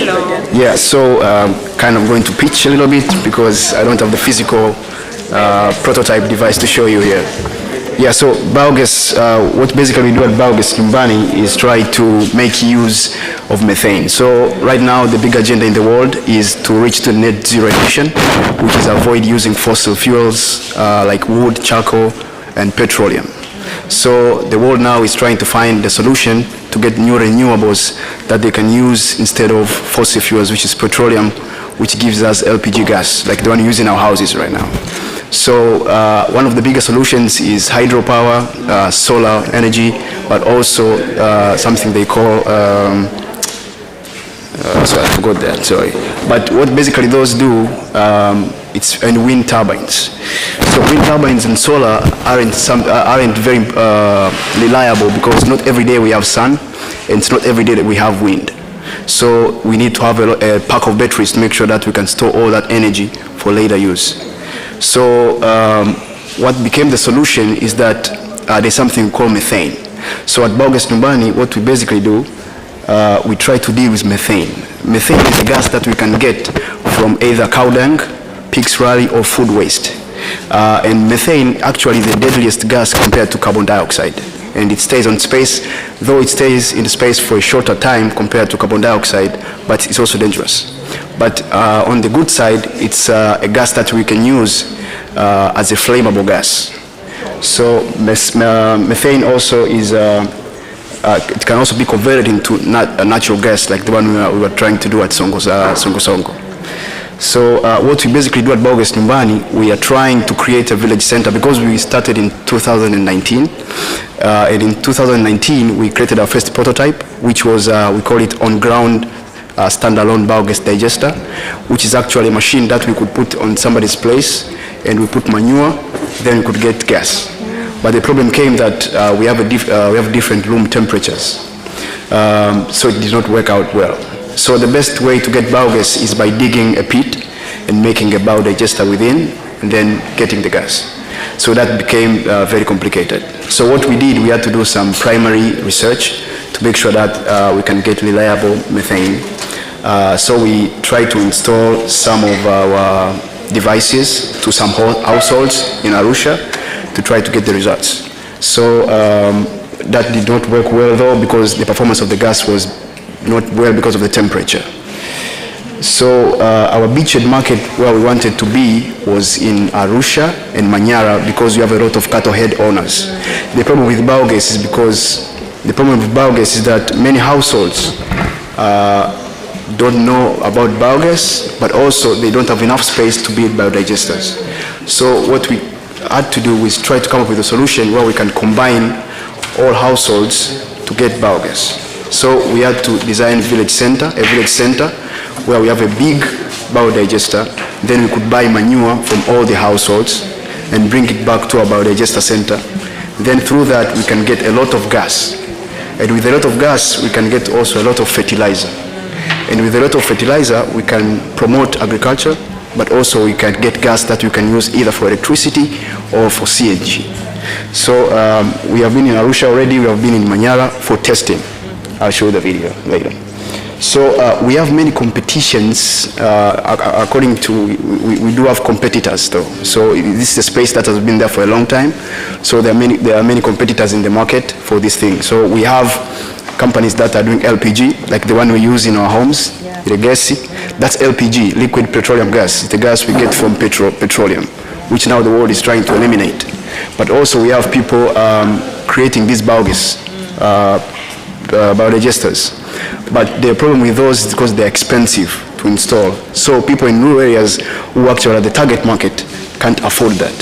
Yeah, so kind of going to pitch a little bit because I don't have the physical prototype device to show you here. Yeah, so biogas, what basically we do at Biogas Nyumbani is try to make use of methane. So right now the big agenda in the world is to reach to net zero emission, which is avoid using fossil fuels like wood, charcoal, and petroleum. So the world now is trying to find a solution to get new renewables that they can use instead of fossil fuels, which is petroleum, which gives us LPG gas, like the one we use in our houses right now. So one of the biggest solutions is hydropower, solar energy, but also something they call, so I forgot that, sorry. But what basically those do, it's and wind turbines. So wind turbines and solar aren't very reliable because not every day we have sun, and it's not every day that we have wind. So we need to have a pack of batteries to make sure that we can store all that energy for later use. So what became the solution is that there's something called methane. So at Biogas Nyumbani, what we basically do, we try to deal with methane. Methane is a gas that we can get from either cow dung, pig's slurry, or food waste. And methane actually is the deadliest gas compared to carbon dioxide. And it stays on space, though it stays in space for a shorter time compared to carbon dioxide, but it's also dangerous. But on the good side, it's a gas that we can use as a flammable gas. So methane also is, it can also be converted into a natural gas like the one we were trying to do at Songo Songo. So what we basically do at Biogas Nyumbani, we are trying to create a village center because we started in 2019. And in 2019, we created our first prototype, which was, we call it on-ground standalone biogas digester, which is actually a machine that we could put on somebody's place, and we put manure, then we could get gas. But the problem came that we have different room temperatures, so it did not work out well. So the best way to get biogas is by digging a pit and making a biodigester within, and then getting the gas. So that became very complicated. So what we did, we had to do some primary research to make sure that we can get reliable methane. So we tried to install some of our devices to some households in Arusha to try to get the results. So that did not work well though, because the performance of the gas was not well because of the temperature. So our beachhead market where we wanted to be was in Arusha and Manyara because we have a lot of cattle head owners. The problem with biogas is that many households don't know about biogas, but also they don't have enough space to build biodigesters. So what we had to do is try to come up with a solution where we can combine all households to get biogas. So we had to design a village center where we have a big biodigester, then we could buy manure from all the households and bring it back to our biodigester center. Then through that we can get a lot of gas. And with a lot of gas we can get also a lot of fertilizer. And with a lot of fertilizer we can promote agriculture, but also we can get gas that we can use either for electricity or for CNG. So we have been in Arusha already, we have been in Manyara for testing. I'll show you the video later. So we have many competitions according to, we do have competitors though. So this is a space that has been there for a long time. So there are many competitors in the market for this thing. So we have companies that are doing LPG, like the one we use in our homes, the gas. That's LPG, liquid petroleum gas. It's the gas we get from petroleum, which now the world is trying to eliminate. But also we have people creating these biogas, biodigesters. But the problem with those is because they're expensive to install. So people in rural areas who actually are the target market can't afford that.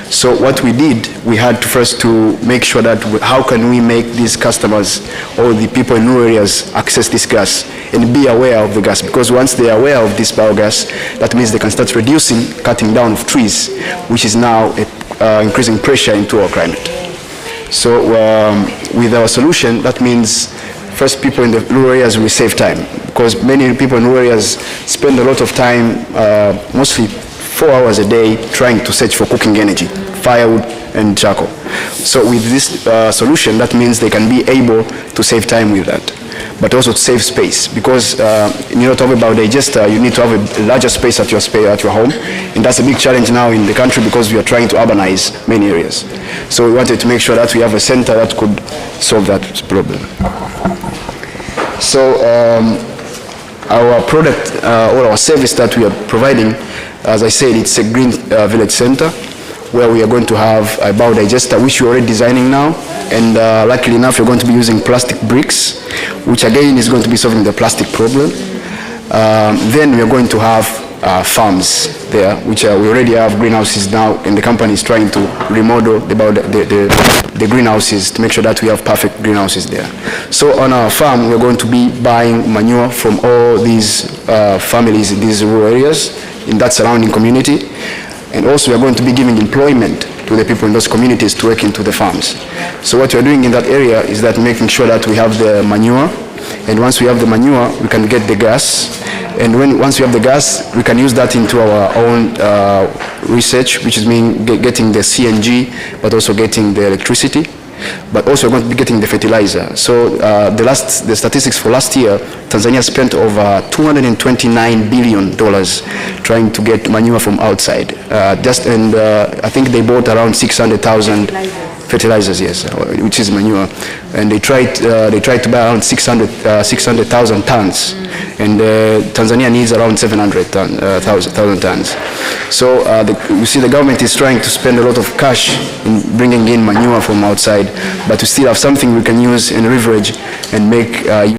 So what we did, we had to first to make sure that how can we make these customers or the people in rural areas access this gas and be aware of the gas, because once they are aware of this biogas, that means they can start reducing, cutting down of trees, which is now increasing pressure into our climate. So with our solution, that means first people in the rural areas will save time, because many people in rural areas spend a lot of time, mostly 4 hours a day, trying to search for cooking energy, firewood and charcoal. So with this solution, that means they can be able to save time with that. but also to save space, because to have a biodigester, you need to have a larger space at your home, and that's a big challenge now in the country because we are trying to urbanize many areas. So we wanted to make sure that we have a center that could solve that problem. So our product or our service that we are providing, as I said, it's a green village center where we are going to have a biodigester, which we're already designing now, and luckily enough, we're going to be using plastic bricks, which again is going to be solving the plastic problem. Then we are going to have farms there, which we already have greenhouses now, and the company is trying to remodel the greenhouses to make sure that we have perfect greenhouses there. So on our farm, we're going to be buying manure from all these families in these rural areas, in that surrounding community, and also we're going to be giving employment to the people in those communities to work into the farms. So what we're doing in that area is that making sure that we have the manure, and once we have the manure, we can get the gas, and once we have the gas, we can use that into our own research, which is getting the CNG, but also getting the electricity, but also we're going to be getting the fertilizer. So the statistics for last year, Tanzania spent over $229 billion trying to get manure from outside. I think they bought around 600,000 fertilizers, yes, which is manure, and they tried to buy around 600,000 tons, and Tanzania needs around 700,000 tons. So you see, the government is trying to spend a lot of cash in bringing in manure from outside, but we still have something we can use and leverage and make